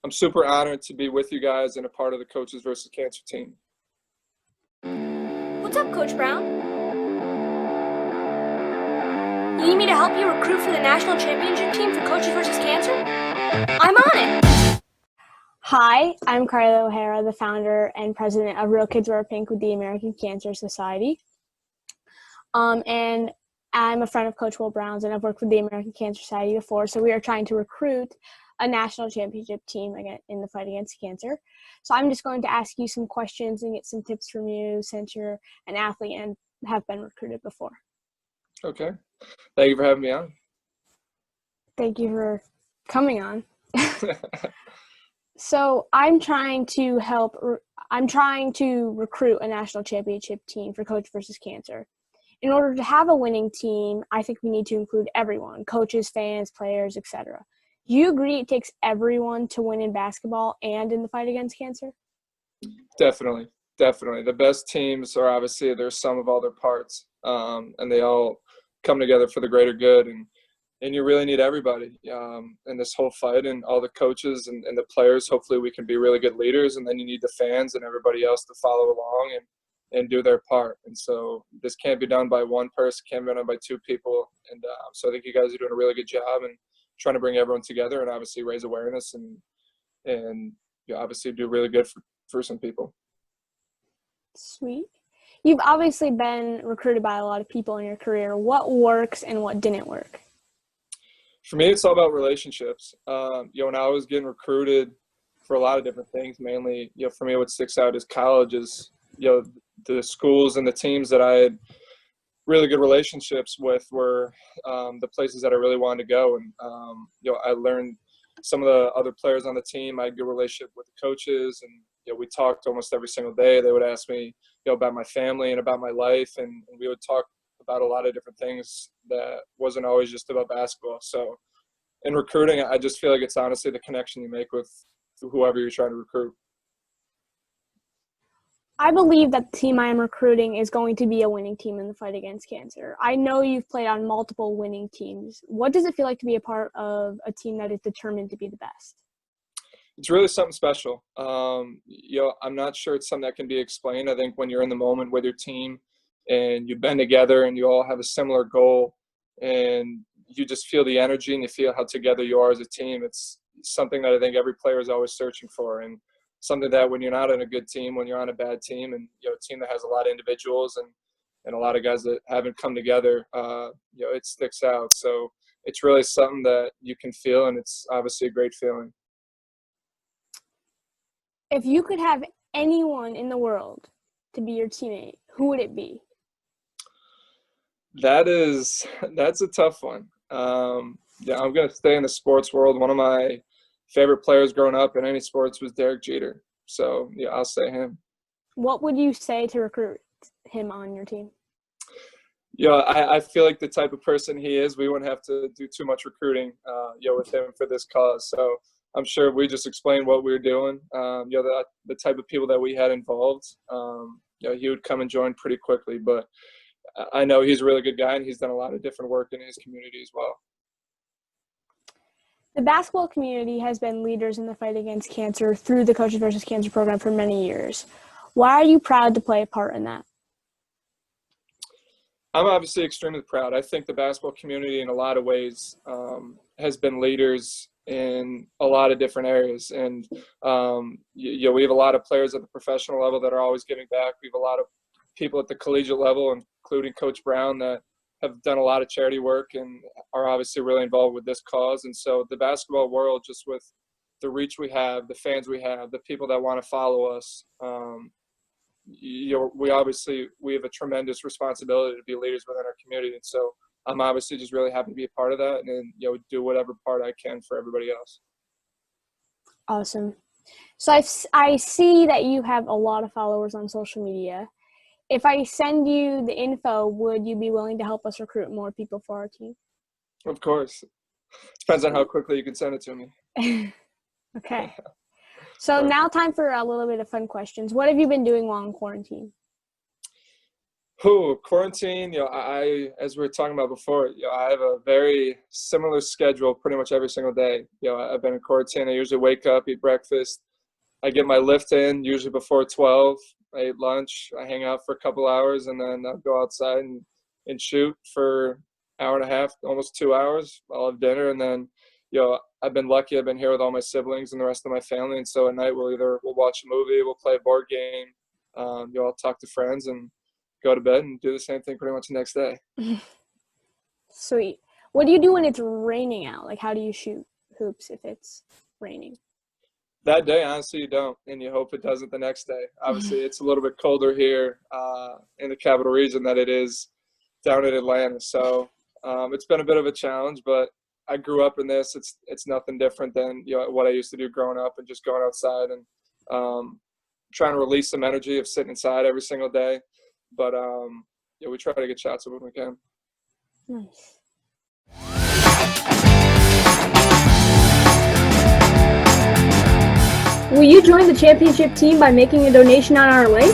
I'm super honored to be with you guys and a part of the Coaches versus Cancer team. What's up, Coach Brown? You need me to help you recruit for the national championship team for Coaches versus Cancer? I'm on it! Hi, I'm Carla O'Hara, the founder and president of Real Kids Wear Pink with the American Cancer Society. And I'm a friend of Coach Will Brown's, and I've worked with the American Cancer Society before, so we are trying to recruit a national championship team again in the fight against cancer. So I'm just going to ask you some questions and get some tips from you since you're an athlete and have been recruited before. Okay. Thank you for having me on. Thank you for coming on. So I'm trying to recruit a national championship team for Coach versus Cancer. In order to have a winning team, I think we need to include everyone, coaches, fans, players, etc. Do you agree it takes everyone to win in basketball and in the fight against cancer? Definitely. The best teams are obviously there's sum of all their parts, and they all come together for the greater good. And you really need everybody in this whole fight, and all the coaches and the players. Hopefully we can be really good leaders, and then you need the fans and everybody else to follow along and do their part. And so this can't be done by one person, can't be done by two people. And so I think you guys are doing a really good job and trying to bring everyone together and obviously raise awareness and you obviously do really good for some people. Sweet. You've obviously been recruited by a lot of people in your career. What works and what didn't work? For me, it's all about relationships. When I was getting recruited for a lot of different things, mainly, for me, what sticks out is college is, the schools and the teams that I had really good relationships with were the places that I really wanted to go. And, I learned some of the other players on the team. I had a good relationship with the coaches, and, we talked almost every single day. They would ask me, about my family and about my life, and we would talk about a lot of different things that wasn't always just about basketball. So in recruiting, I just feel like it's honestly the connection you make with whoever you're trying to recruit. I believe that the team I am recruiting is going to be a winning team in the fight against cancer. I know you've played on multiple winning teams. What does it feel like to be a part of a team that is determined to be the best? It's really something special. I'm not sure it's something that can be explained. I think when you're in the moment with your team and you've been together and you all have a similar goal and you just feel the energy and you feel how together you are as a team, it's something that I think every player is always searching for, and something that when you're not on a good team, when you're on a bad team, and a team that has a lot of individuals and a lot of guys that haven't come together, it sticks out. So it's really something that you can feel, and it's obviously a great feeling. If you could have anyone in the world to be your teammate, who would it be? That's a tough one. I'm going to stay in the sports world. One of my favorite players growing up in any sports was Derek Jeter. So, I'll say him. What would you say to recruit him on your team? I feel like the type of person he is, we wouldn't have to do too much recruiting, with him for this cause. So I'm sure if we just explained what we were doing, the type of people that we had involved, he would come and join pretty quickly. But I know he's a really good guy, and he's done a lot of different work in his community as well. The basketball community has been leaders in the fight against cancer through the Coaches versus Cancer program for many years. Why are you proud to play a part in that? I'm obviously extremely proud. I think the basketball community in a lot of ways has been leaders in a lot of different areas. And, we have a lot of players at the professional level that are always giving back. We have a lot of people at the collegiate level, including Coach Brown, that have done a lot of charity work and are obviously really involved with this cause. And so the basketball world, just with the reach we have, the fans we have, the people that want to follow us, we have a tremendous responsibility to be leaders within our community. And so I'm obviously just really happy to be a part of that and do whatever part I can for everybody else. Awesome. So I see that you have a lot of followers on social media. If I send you the info, would you be willing to help us recruit more people for our team? Of course. Depends on how quickly you can send it to me. Okay. So now time for a little bit of fun questions. What have you been doing while in quarantine? Who quarantine? As we were talking about before, I have a very similar schedule pretty much every single day. I've been in quarantine. I usually wake up, eat breakfast, I get my lift in usually before 12. I eat lunch. I hang out for a couple hours, and then I'll go outside and shoot for an hour and a half, almost 2 hours. I'll have dinner, and then I've been lucky. I've been here with all my siblings and the rest of my family, and so at night we'll watch a movie, we'll play a board game, I'll talk to friends and go to bed and do the same thing pretty much the next day. Sweet. What do you do when it's raining out? Like, how do you shoot hoops if it's raining? That day, honestly, you don't, and you hope it doesn't the next day. Obviously, it's a little bit colder here in the capital region than it is down in Atlanta, so it's been a bit of a challenge, but I grew up in this. It's nothing different than what I used to do growing up and just going outside and trying to release some energy of sitting inside every single day. But we try to get shots when we can. Nice. Will you join the championship team by making a donation on our link?